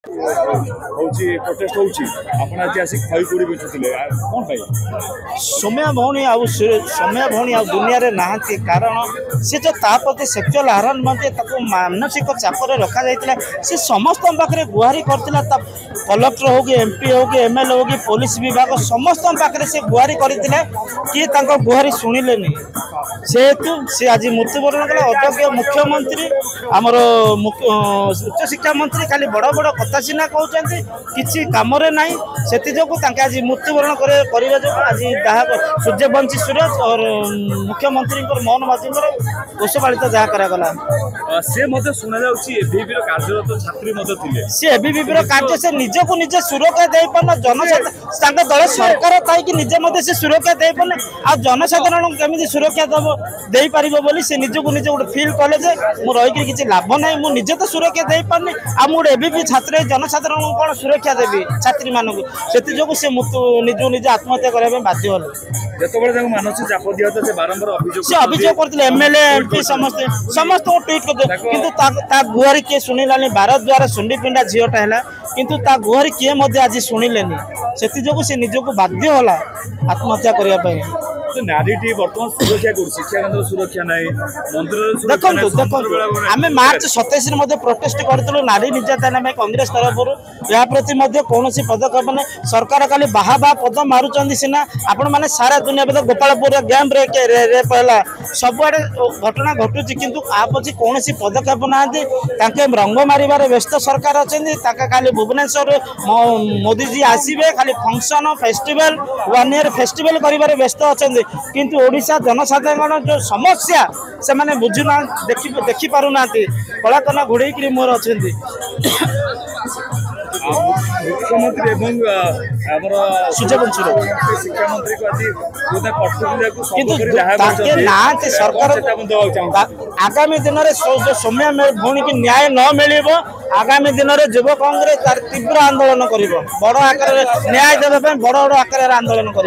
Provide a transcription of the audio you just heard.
Protest Saumya भौणी Saumya भौणी दुनिया रे नहांती कारण सी जो तापति सेक्चुअल हारासमेंट मानसिक चापर रखा जाइतिला सी समस्त पाखे गुहारी करथिला कलेक्टर हो कि एमपी हो कि एमएलए हो कि पुलिस विभाग समस्त पाखे से गुहारी करथिला कि तांको गुहारी सुनिले नहीं सेहेतु सी आज मृत्युवरण कला अयोग्य मुख्यमंत्री आमर उच्च शिक्षा मंत्री खाली बड़ बड़ कथा सीना कहते किसी कम ना से आज मृत्युवरण कर आज सूर्यवंशी सूरज और मुख्यमंत्री मोहन माझी घोष पालित जहाँ करागला कार्य से निजक निजे सुरक्षा दे पार जनसाधारण दल सरकार थी निजे से सुरक्षा दे पारे आ जनसाधारण केमी सुरक्षा दब दे पार से निजक निजे गोटे फिल कले रही किसी लाभ ना मुझे तो सुरक्षा दे पारे आ मुझे एबी छात्र जनसाधारण कौन सुरक्षा देवी छात्री मानक से निज निजे आत्महत्या करने बाध्य हल मानसिक चाप दिया बारंबार अभियोग करते एमएलए एमपी समस्त ट्वीट करते गुहारी किए शुणिला भारत द्वारा सुंडी पिंडा झीटा है किंतु गुहारी किए आज शुणिले से निजक बाध्य हला आत्महत्या करने नारीटी बर्तमान सुरक्षा शिक्षा केन्द्र सुरक्षा नहीं मंदिर देखो देखो आम मार्च 27 प्रोटेस्ट करूँ नारी निर्यातना कांग्रेस तरफ या प्रति कौन पदक्षेप ना सरकार खाली बाहा बाहा पद मारुंट सीना आपण मैंने सारा दुनिया में गोपालपुर गैम रेप है सबुआड़े घटना घटुची किंतु आपी कौन पदक्षेप ना रंग मारे व्यस्त सरकार अच्छा खाली भुवनेश्वर मोदीजी आसवे खाली फंक्शन फेस्टिवल 1 ईयर फेस्टिवल कर व्यस्त अच्छा किंतु ओडिशा जनसाधारण जो समस्या से माने बुझुना देखि पारुना कलाकना घोड़े मोर अच्छा मुख्यमंत्री सूर्यवंशी शिक्षा मंत्री को सरकार आगामी दिन में जो सौम्या भौणी की न्याय न मिल आगामी दिन में युव कांग्रेस तार तीव्र आंदोलन कर बड़ आकार न्याय देवाई बड़ बड़ आकार आंदोलन कर।